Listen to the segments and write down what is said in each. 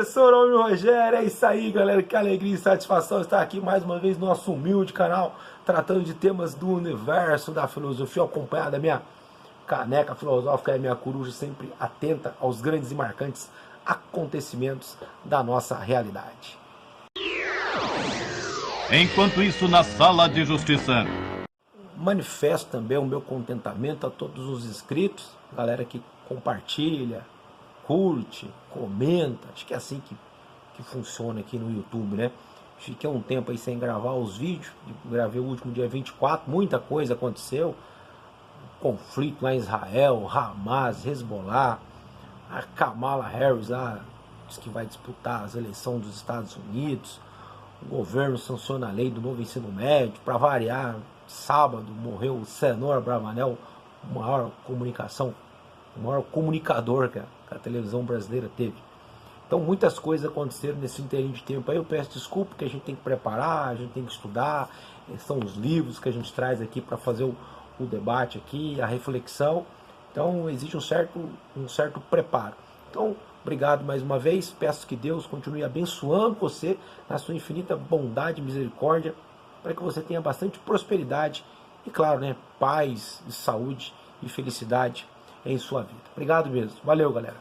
Professor Homem Rogério, é isso aí, galera, que alegria e satisfação estar aqui mais uma vez no nosso humilde canal, tratando de temas do universo da filosofia, acompanhado da minha caneca filosófica e a minha coruja sempre atenta aos grandes e marcantes acontecimentos da nossa realidade. Enquanto isso, na sala de justiça. Manifesto também o meu contentamento a todos os inscritos, galera que compartilha, curte, comenta, acho que é assim que funciona aqui no YouTube, né? Fiquei um tempo aí sem gravar os vídeos, gravei o último dia 24, muita coisa aconteceu, conflito lá em Israel, Hamas, Hezbollah, a Kamala Harris lá, diz que vai disputar as eleições dos Estados Unidos, o governo sanciona a lei do novo ensino médio, para variar, sábado morreu o Senhor Abravanel, o maior comunicador que a televisão brasileira teve. Então muitas coisas aconteceram nesse inteirinho de tempo aí. Eu peço desculpa, porque a gente tem que preparar, a gente tem que estudar, são os livros que a gente traz aqui para fazer o debate aqui, a reflexão. Então existe um certo preparo. Então obrigado mais uma vez, peço que Deus continue abençoando você na sua infinita bondade e misericórdia, para que você tenha bastante prosperidade e, claro, né, paz, saúde e felicidade em sua vida. Obrigado mesmo. Valeu, galera.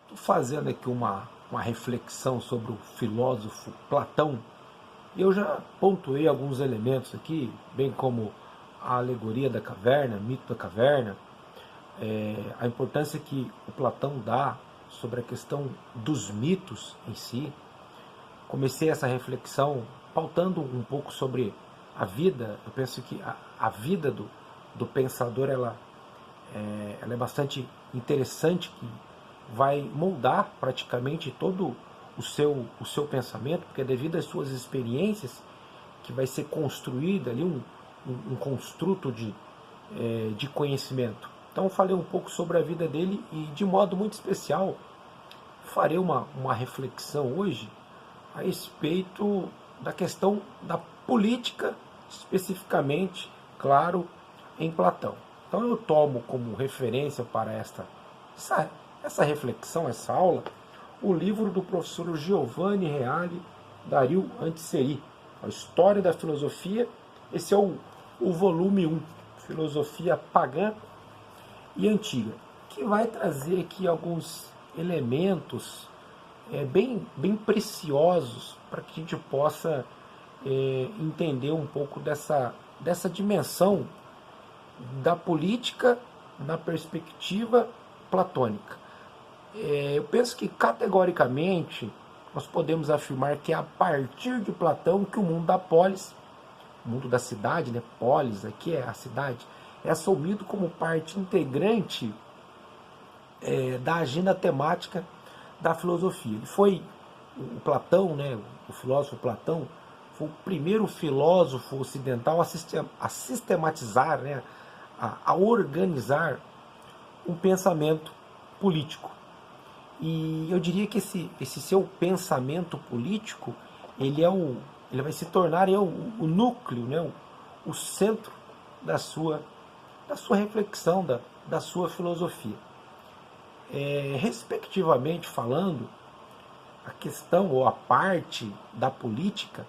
Estou fazendo aqui uma reflexão sobre o filósofo Platão. Eu já pontuei alguns elementos aqui, bem como a alegoria da caverna, mito da caverna, a importância que o Platão dá sobre a questão dos mitos em si. Comecei essa reflexão pautando um pouco sobre a vida. Eu penso que a vida do pensador ela é bastante interessante, que vai moldar praticamente todo o seu pensamento, porque é devido às suas experiências que vai ser construído ali um construto de conhecimento. Então eu falei um pouco sobre a vida dele e, de modo muito especial, farei uma reflexão hoje a respeito da questão da política, especificamente, claro, em Platão. Então eu tomo como referência para essa reflexão, essa aula, o livro do professor Giovanni Reale Dario Antiseri, a História da Filosofia. Esse é o volume 1, Filosofia Pagã e Antiga, que vai trazer aqui alguns elementos bem preciosos para que a gente possa entender um pouco dessa dimensão da política na perspectiva platônica. Eu penso que categoricamente nós podemos afirmar que é a partir de Platão que o mundo da polis, o mundo da cidade, né, polis aqui é a cidade, é assumido como parte integrante da agenda temática da filosofia. Ele foi o Platão, né, o filósofo Platão, foi o primeiro filósofo ocidental a sistematizar, né, a organizar um pensamento político. E eu diria que esse seu pensamento político, ele vai se tornar o núcleo, né, o centro da sua reflexão, da sua filosofia. Respectivamente falando, a questão ou a parte da política,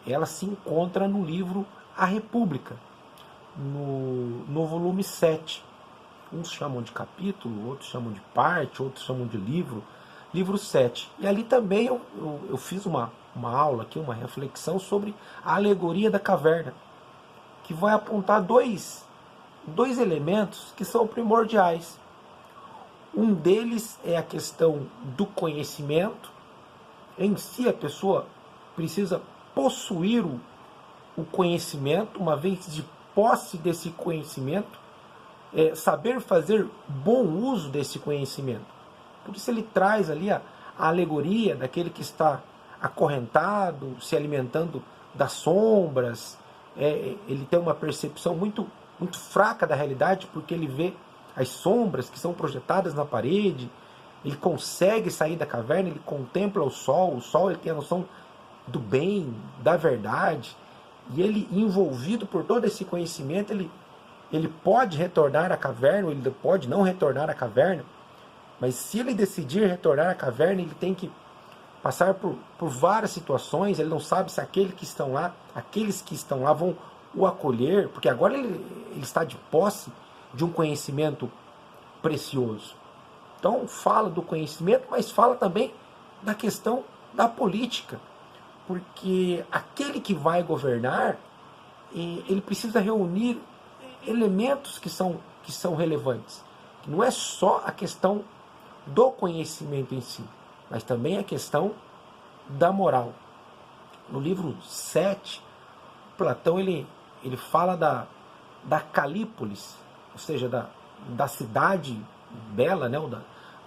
ela se encontra no livro A República, no volume 7. Uns chamam de capítulo, outros chamam de parte, outros chamam de livro 7. E ali também eu fiz uma aula aqui, uma reflexão sobre a alegoria da caverna, que vai apontar dois elementos que são primordiais. Um deles é a questão do conhecimento. Em si, a pessoa precisa possuir o conhecimento, uma vez de posse desse conhecimento, saber fazer bom uso desse conhecimento. Por isso ele traz ali a alegoria daquele que está acorrentado, se alimentando das sombras. Ele tem uma percepção muito fraca da realidade, porque ele vê as sombras que são projetadas na parede. Ele consegue sair da caverna, ele contempla o sol ele tem a noção do bem, da verdade, e ele, envolvido por todo esse conhecimento, ele pode retornar à caverna, ou ele pode não retornar à caverna, Mas se ele decidir retornar à caverna, ele tem que passar por várias situações, ele não sabe se aqueles que estão lá vão o acolher, porque agora ele está de posse de um conhecimento precioso. Então fala do conhecimento, mas fala também da questão da política, porque aquele que vai governar, ele precisa reunir elementos que são relevantes. Não é só a questão do conhecimento em si, mas também a questão da moral. No livro 7, Platão ele fala da Calípolis, ou seja, da cidade bela, né,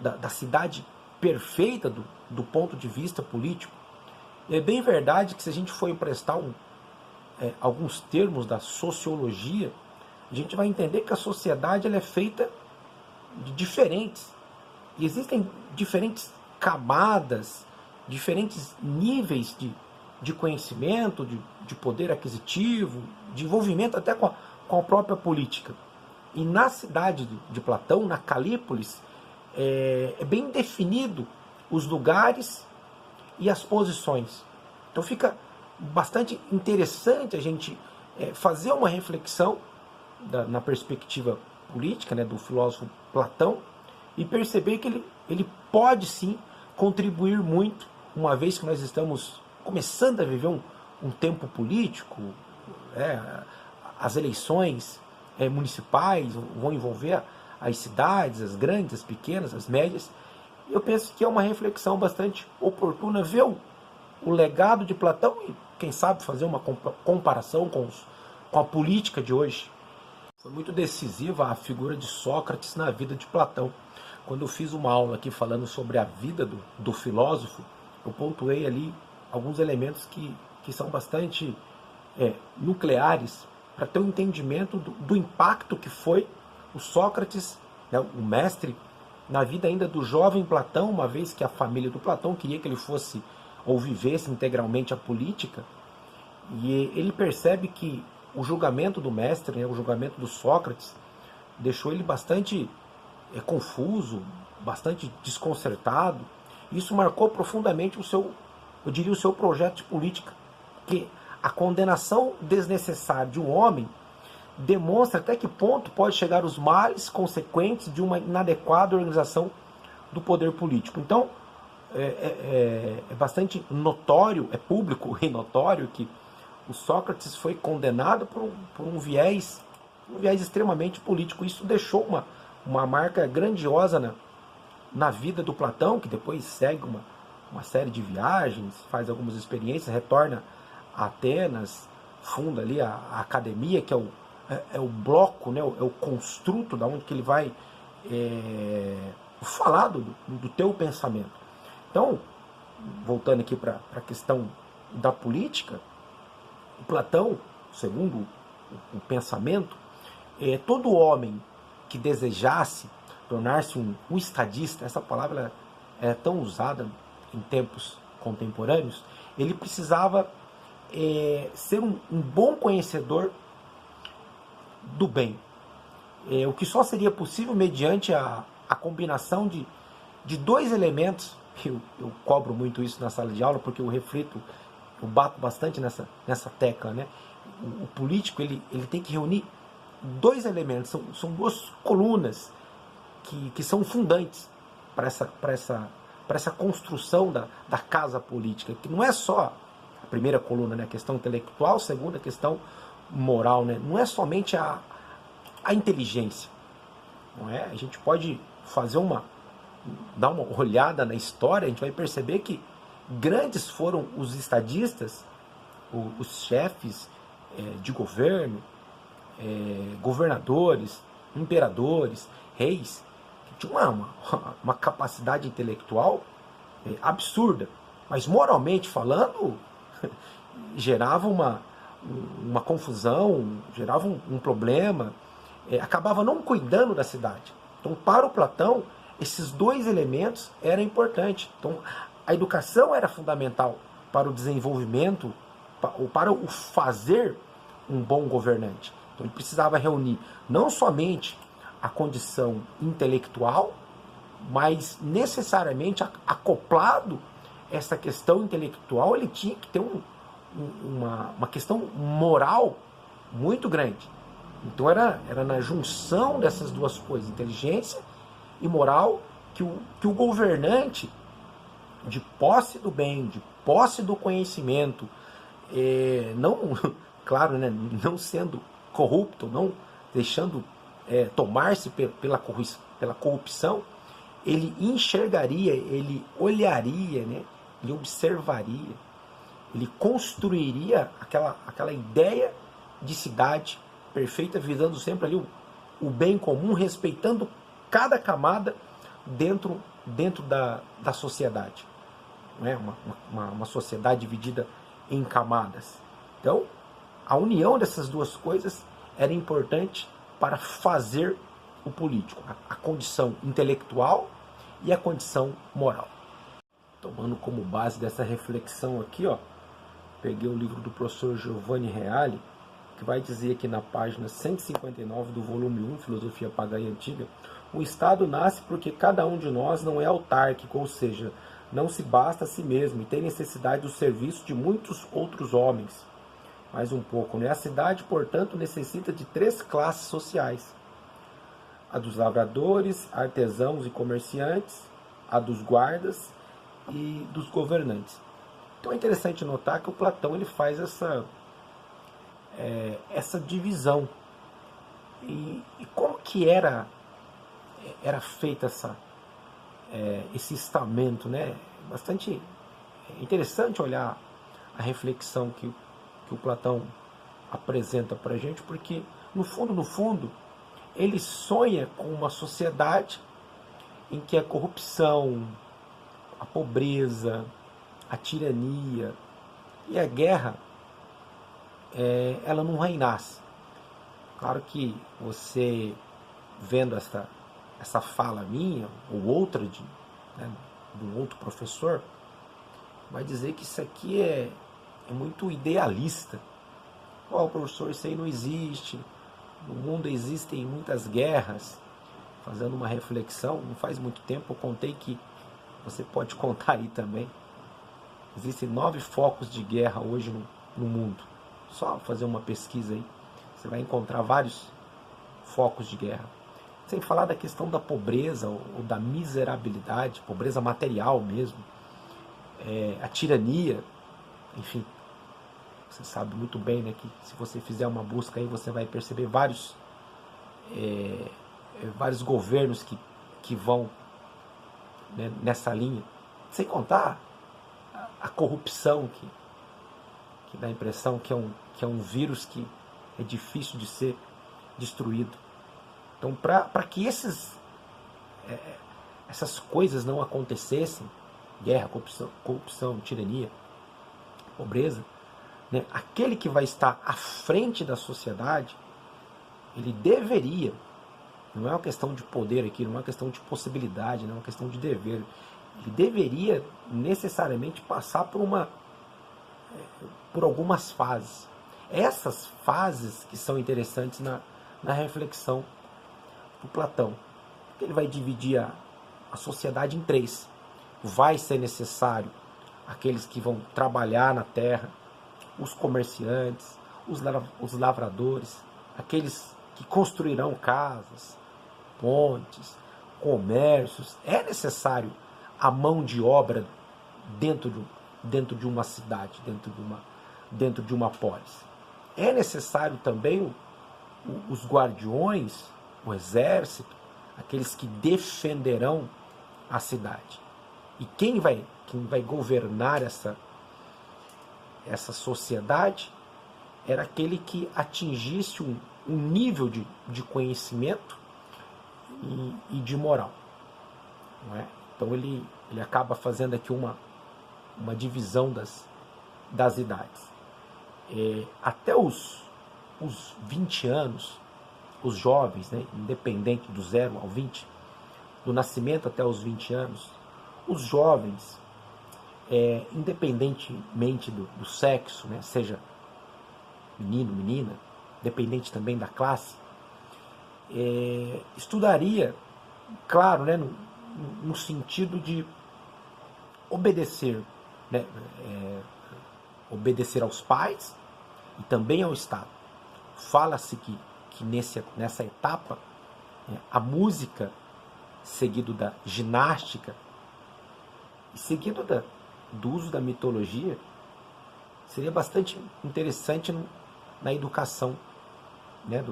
da cidade perfeita do ponto de vista político. E é bem verdade que se a gente for emprestar alguns termos da sociologia, a gente vai entender que a sociedade ela é feita de diferentes. E existem diferentes camadas, diferentes níveis de conhecimento, de poder aquisitivo, de envolvimento até com a própria política. E na cidade de Platão, na Calípolis, é bem definido os lugares e as posições. Então fica bastante interessante a gente fazer uma reflexão na perspectiva política, né, do filósofo Platão, e perceber que ele pode sim contribuir muito, uma vez que nós estamos começando a viver um tempo político. As eleições municipais vão envolver as cidades, as grandes, as pequenas, as médias. Eu penso que é uma reflexão bastante oportuna ver o legado de Platão e, quem sabe, fazer uma comparação com a política de hoje. Foi muito decisiva a figura de Sócrates na vida de Platão. Quando eu fiz uma aula aqui falando sobre a vida do filósofo, eu pontuei ali alguns elementos que são bastante nucleares para ter um entendimento do impacto que foi o Sócrates, né, o mestre, na vida ainda do jovem Platão, uma vez que a família do Platão queria que ele fosse ou vivesse integralmente a política. E ele percebe que o julgamento do mestre, né, o julgamento do Sócrates, deixou ele bastante confuso, bastante desconcertado. Isso marcou profundamente o seu projeto de política, que a condenação desnecessária de um homem demonstra até que ponto pode chegar os males consequentes de uma inadequada organização do poder político. Então, é bastante notório, é público e notório que o Sócrates foi condenado por um viés extremamente político. Isso deixou uma marca grandiosa na vida do Platão, que depois segue uma série de viagens, faz algumas experiências, retorna a Atenas, funda ali a academia, que é o bloco, né, é o construto da onde que ele vai falar do teu pensamento. Então, voltando aqui para a questão da política, o Platão, segundo o pensamento, todo homem que desejasse tornar-se um estadista, essa palavra é tão usada em tempos contemporâneos, ele precisava ser um bom conhecedor do bem, o que só seria possível mediante a combinação de dois elementos. Eu cobro muito isso na sala de aula, porque eu bato bastante nessa tecla, né? O político ele tem que reunir dois elementos, são duas colunas que são fundantes para essa construção da casa política, que não é só a primeira coluna, né, a questão intelectual, a segunda, a questão moral, né? Não é somente a inteligência, não é? A gente pode dar uma olhada na história, a gente vai perceber que grandes foram os estadistas, os chefes de governo, governadores, imperadores, reis, que tinham uma capacidade intelectual absurda, mas moralmente falando, gerava uma confusão, gerava um problema, acabava não cuidando da cidade. Então, para o Platão, esses dois elementos eram importantes. Então, a educação era fundamental para o desenvolvimento, para o fazer um bom governante. Então, ele precisava reunir não somente a condição intelectual, mas necessariamente acoplado a essa questão intelectual, ele tinha que ter uma questão moral muito grande. Então era na junção dessas duas coisas, inteligência e moral, que o governante, de posse do bem, de posse do conhecimento, não, claro, né, não sendo corrupto, não deixando tomar-se pela corrupção, ele enxergaria, ele olharia, né, ele observaria, ele construiria aquela ideia de cidade perfeita, visando sempre ali o bem comum, respeitando cada camada dentro da sociedade. Não é? Uma sociedade dividida em camadas. Então, a união dessas duas coisas era importante para fazer o político, a condição intelectual e a condição moral. Tomando como base dessa reflexão aqui, ó, peguei o livro do professor Giovanni Reale, que vai dizer aqui na página 159 do volume 1, Filosofia Pagã e Antiga: o Estado nasce porque cada um de nós não é autárquico, ou seja, não se basta a si mesmo e tem necessidade do serviço de muitos outros homens. Mais um pouco, né? A cidade, portanto, necessita de 3 classes sociais: a dos lavradores, artesãos e comerciantes, a dos guardas e dos governantes. Então é interessante notar que o Platão ele faz essa divisão. E como que era feita esse estamento, né? Bastante interessante olhar a reflexão que o Platão apresenta para a gente, porque no fundo, ele sonha com uma sociedade em que a corrupção, a pobreza, a tirania e a guerra, ela não reinasse. Claro que você, vendo essa fala minha, ou outra de um outro professor, vai dizer que isso aqui é muito idealista. Professor, isso aí não existe. No mundo existem muitas guerras. Fazendo uma reflexão, não faz muito tempo eu contei que você pode contar aí também. Existem 9 focos de guerra hoje no mundo. Só fazer uma pesquisa aí, você vai encontrar vários focos de guerra. Sem falar da questão da pobreza ou da miserabilidade, pobreza material mesmo, a tirania, enfim. Você sabe muito bem, né, que se você fizer uma busca aí, você vai perceber vários governos que vão, né, nessa linha. Sem contar a corrupção, que dá a impressão que é um vírus que é difícil de ser destruído. Então, para que essas coisas não acontecessem, guerra, corrupção, tirania, pobreza, né, aquele que vai estar à frente da sociedade, ele deveria, não é uma questão de poder aqui, não é uma questão de possibilidade, não é uma questão de dever, ele deveria necessariamente passar por algumas fases. Essas fases que são interessantes na reflexão do Platão. Ele vai dividir a sociedade em 3. Vai ser necessário aqueles que vão trabalhar na terra, os comerciantes, os lavradores, aqueles que construirão casas, pontes, comércios. É necessário a mão de obra dentro de uma cidade, dentro de uma polis. É necessário também os guardiões, o exército, aqueles que defenderão a cidade. E quem vai governar essa sociedade era aquele que atingisse um nível de conhecimento e de moral. Não é? Então ele acaba fazendo aqui uma divisão das idades. Até os 20 anos, os jovens, né, independente do 0 ao 20, do nascimento até os 20 anos, os jovens, independentemente do sexo, né, seja menino, menina, dependente também da classe, estudaria, claro, né, no sentido de obedecer, né? Obedecer aos pais e também ao Estado. Fala-se que nessa etapa, a música, seguido da ginástica e seguido do uso da mitologia, seria bastante interessante na educação, né,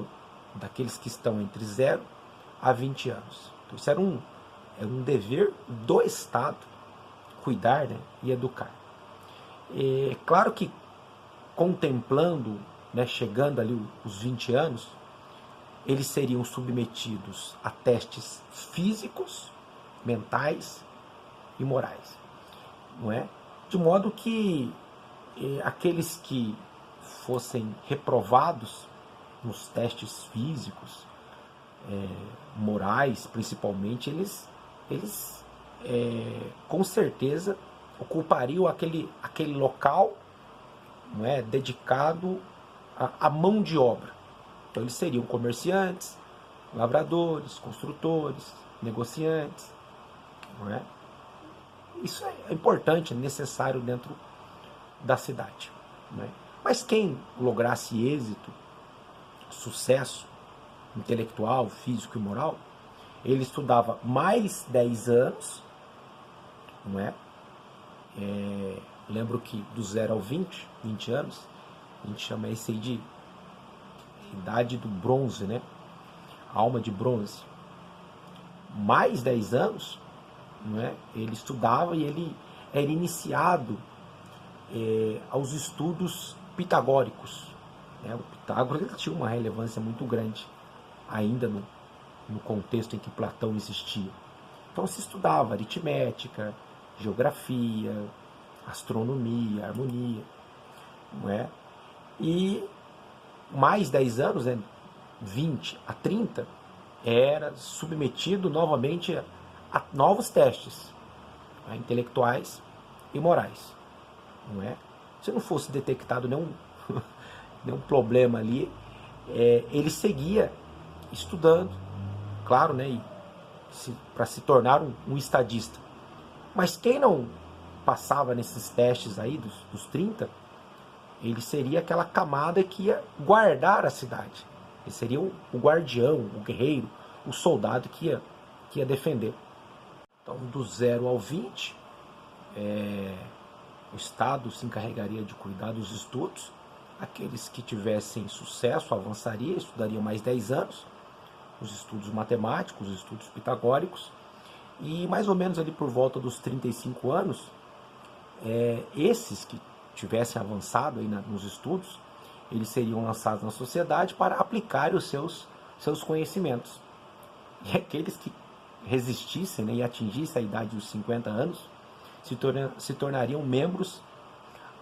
daqueles que estão entre 0 a 20 anos. Então, isso era um dever do Estado cuidar, né, e educar. É claro que contemplando, né, chegando ali os 20 anos, eles seriam submetidos a testes físicos, mentais e morais, não é? De modo que aqueles que fossem reprovados nos testes físicos, morais principalmente, eles com certeza ocupariam aquele local, não é, dedicado à mão de obra. Então eles seriam comerciantes, lavradores, construtores, negociantes, não é? Isso é importante, necessário dentro da cidade, não é? Mas quem lograsse êxito, sucesso intelectual, físico e moral, ele estudava mais 10 anos, não é? Lembro que do 0 ao 20 anos, a gente chama isso aí de idade do bronze, né? Alma de bronze. Mais 10 anos, não é? Ele estudava e ele era iniciado aos estudos pitagóricos, né? O Pitágoras ele tinha uma relevância muito grande ainda no contexto em que Platão existia. Então se estudava aritmética, geografia, astronomia, harmonia, não é? E mais 10 anos, né, 20 a 30, era submetido novamente a novos testes, né, intelectuais e morais, não é? Se não fosse detectado nenhum problema ali, ele seguia estudando, claro, né, para se tornar um estadista. Mas quem não passava nesses testes aí dos 30, ele seria aquela camada que ia guardar a cidade. Ele seria o guardião, o guerreiro, o soldado que ia defender. Então, do 0 ao 20, o Estado se encarregaria de cuidar dos estudos. Aqueles que tivessem sucesso avançariam, estudariam mais 10 anos, os estudos matemáticos, os estudos pitagóricos. E mais ou menos ali por volta dos 35 anos, esses que tivessem avançado aí nos estudos, eles seriam lançados na sociedade para aplicar os seus conhecimentos. E aqueles que resistissem, né, e atingissem a idade dos 50 anos, se tornariam membros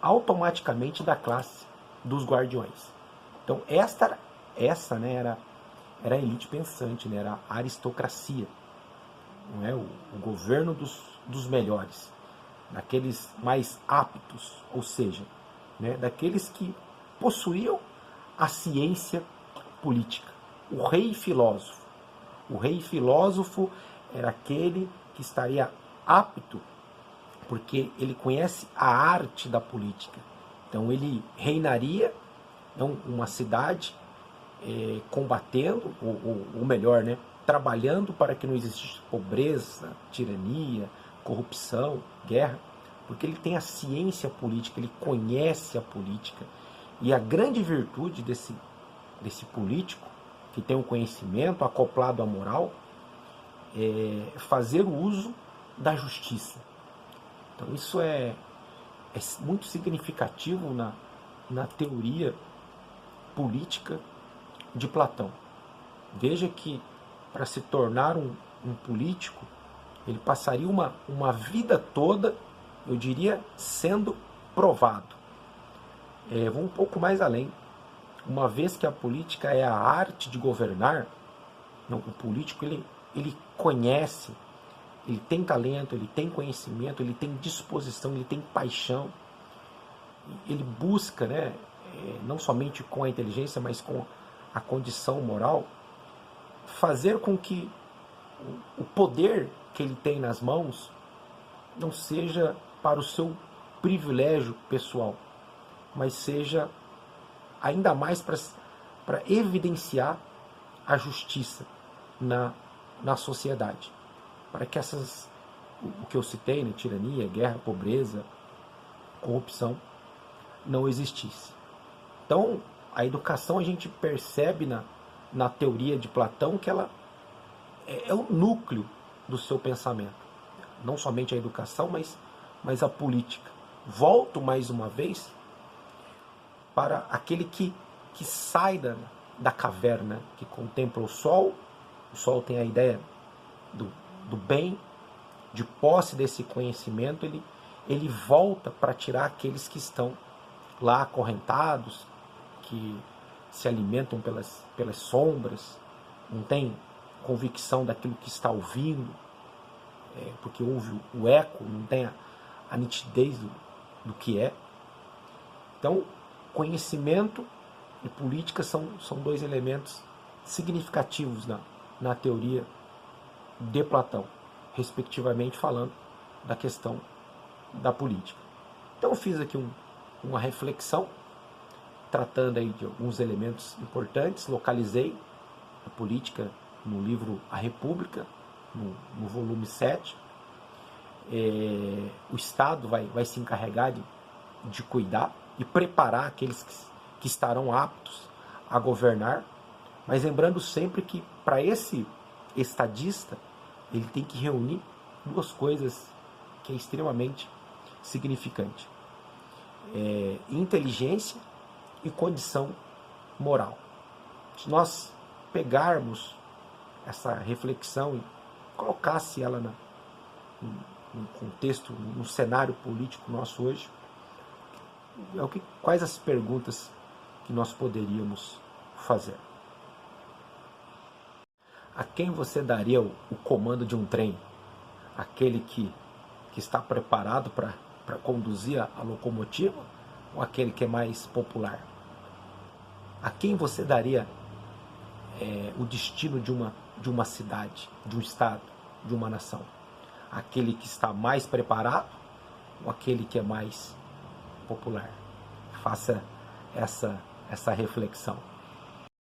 automaticamente da classe dos guardiões. Então essa né, era a elite pensante, né, era a aristocracia, não é? O governo dos melhores, daqueles mais aptos, ou seja, né, daqueles que possuíam a ciência política. O rei filósofo. O rei filósofo era aquele que estaria apto, porque ele conhece a arte da política. Então ele reinaria uma cidade combatendo, ou melhor, né, trabalhando para que não existisse pobreza, tirania, corrupção, guerra, porque ele tem a ciência política, ele conhece a política. E a grande virtude desse político, que tem um conhecimento acoplado à moral, é fazer o uso da justiça. Então isso é muito significativo na teoria política de Platão. Veja que para se tornar um político, ele passaria uma vida toda, eu diria, sendo provado. Vou um pouco mais além. Uma vez que a política é a arte de governar, o político ele conhece, ele tem talento, ele tem conhecimento, ele tem disposição, ele tem paixão. Ele busca, né, não somente com a inteligência, mas com a condição moral, fazer com que o poder que ele tem nas mãos não seja para o seu privilégio pessoal, mas seja ainda mais para evidenciar a justiça na sociedade. Para que o que eu citei, né, tirania, guerra, pobreza, corrupção, não existisse. Então, a educação a gente percebe na teoria de Platão que ela é o núcleo do seu pensamento. Não somente a educação, mas a política. Volto mais uma vez para aquele que sai da caverna, que contempla o sol. O sol tem a ideia do bem, de posse desse conhecimento. Ele volta para tirar aqueles que estão lá acorrentados, que se alimentam pelas sombras, não tem convicção daquilo que está ouvindo, porque ouve o eco, não tem a nitidez do que é. Então, conhecimento e política são dois elementos significativos na teoria de Platão, respectivamente falando da questão da política. Então eu fiz aqui uma reflexão, tratando aí de alguns elementos importantes, localizei a política no livro A República, no volume 7. O Estado vai se encarregar de cuidar e preparar aqueles que estarão aptos a governar, mas lembrando sempre que para esse estadista ele tem que reunir duas coisas que é extremamente significante: inteligência e condição moral. Se nós pegarmos essa reflexão e colocasse ela no contexto, no cenário político nosso hoje, quais as perguntas que nós poderíamos fazer? A quem você daria o comando de um trem? Aquele que está preparado para conduzir a locomotiva, ou aquele que é mais popular? A quem você daria o destino de uma cidade, de um estado, de uma nação? Aquele que está mais preparado, ou aquele que é mais popular? Faça essa reflexão.